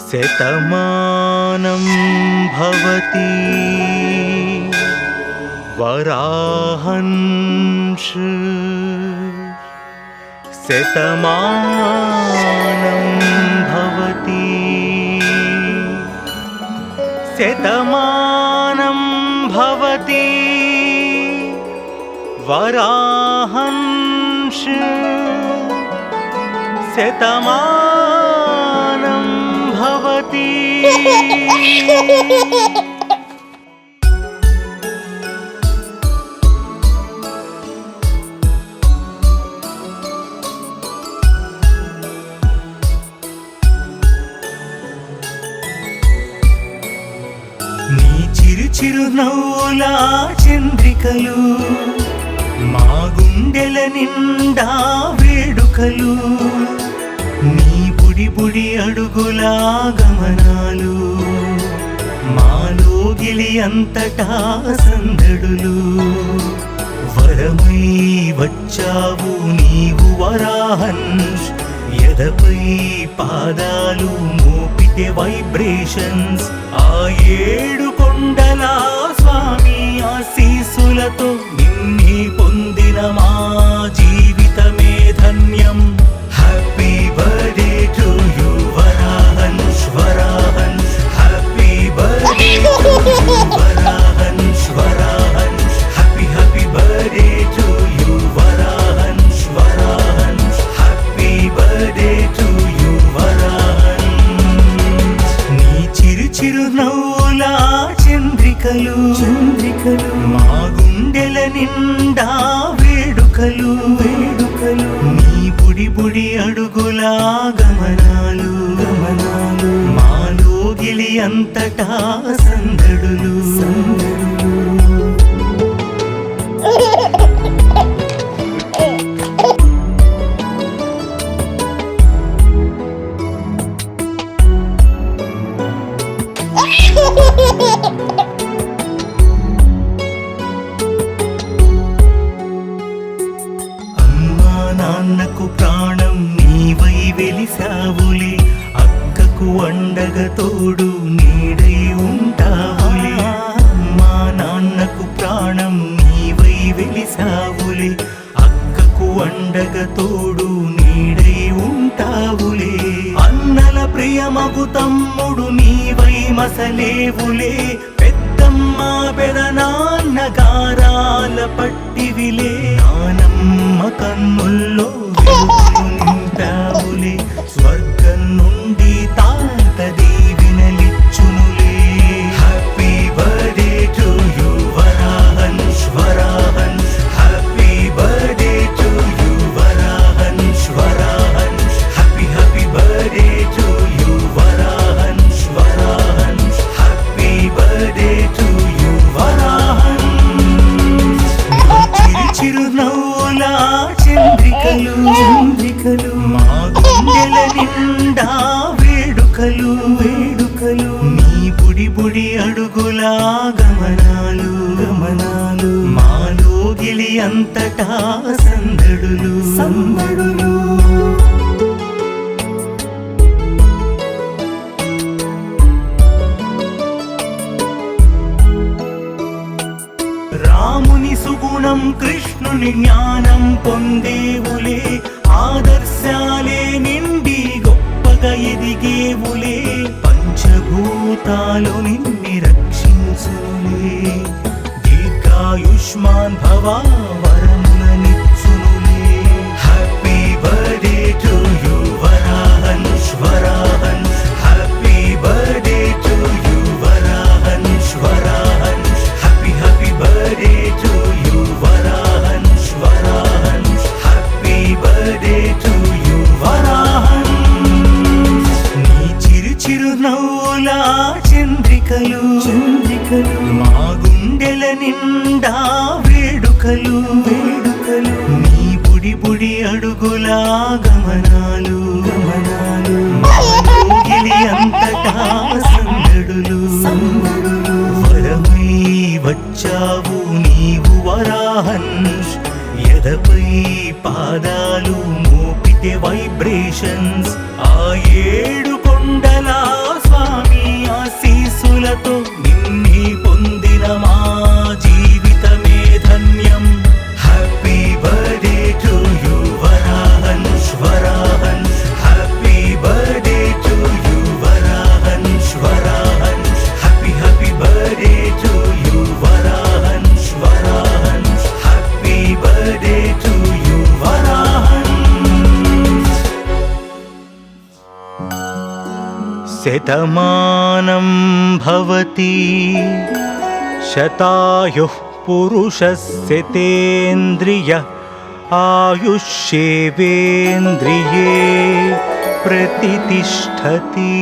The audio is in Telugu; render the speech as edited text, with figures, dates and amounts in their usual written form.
శతమానం భవతి వరాహంశ శతమానం భవతి శతమానం భవతి వరాహంశ శతమానం భవతి. నీ చిరు చిరు నవ్వుల చంద్రికలు మా గుండెల నిండా వేడుకలు, నీ బుడి బుడి అడుగుల గమనాలు మాలో గిలి అంతటా సందడులు. వరమై వచ్చావు నీవు వరాహంశ్, ఎదపై పాదాలు మోపితే వైబ్రేషన్స్. ఆ ఏడు కొండల స్వామి ఆశీస్సులతో నిన్నే పొందిన మా జీవితమే ధన్యం. Happy birthday to you Varahansh Varahansh, happy birthday to you Varahansh Varahansh, happy happy birthday to you Varahansh Varahansh, happy birthday to you Varahansh. నీ చిరు చిరు నవ్వుల చంద్రికలు మా గుండెల నిండా వేడుకలు వేడుకలు, నీ బుడి బుడి అడుగుల గమనాలు గమనాలు మాలో గిలి అంతటా సందడులు సందడులు. నాన్నకు ప్రాణం నీవై వెలిసావులే, అక్కకు అండగా తోడు నీడై ఉంటావులే. మా నాన్నకు ప్రాణం నీవై వెలిసావులే, అక్కకు అండగా తోడు నీడై ఉంటావులే. అన్నల ప్రియమగు తమ్ముడు నీవై మసలేవులే, పెద్దమ్మ పెదనాన్న గారాల పట్టివిలే. నానమ్మ కన్నుల్లో వెలుగులు నింపావులే, స్వర్గం నుండి తాత దీవెనలిచ్చునులే. Happy birthday to you Varahansh Varahansh, happy birthday to you Varahansh Varahansh, happy happy birthday to you Varahansh Varahansh, happy birthday to you Varahansh. చిరు నవ్వుల చంద్రికలు చంద్రికలు మా గుండెల నిండా వేడుకలు వేడుకలు, నీ బుడి బుడి అడుగుల గమనాలు గమనాలు మాలో గిలి అంతటా సందడులు సందడులు. రాముని సుగుణం కృష్ణుని జ్ఞానం పొందేవులే, ఆదర్శాలే నిండి గొప్పగా ఎదిగేవులే. పంచభూతాలు నిన్ని రక్షించునులే, దీర్ఘాయుష్మాన్ భవ వరములనిచ్చునులే. Happy birthday to you Varahansh Varahansh, happy birthday to you Varahansh Varahansh, happy happy birthday to you Varahansh Varahansh, happy birthday to you Varahansh. నీ చిరు చిరు నవ్వుల చంద్రికలు చంద్రికలు మా గుండెల నిండా వేడుకలు వేడుకలు, నీ బుడి బుడి అడుగుల గమనాలు గమనాలు మాలో గిలి అంతటా సందడులు సందడులు. వరమై వచ్చావు నీవు వరాహంశ్, ఎదపై పాదాలు మోపితే వైబ్రేషన్స్. ఆ శతమానం భవతి శతాయుః పురుషస్యతేంద్రియ ఆయుష్యేవేంద్రియే ప్రతితిష్ఠతి.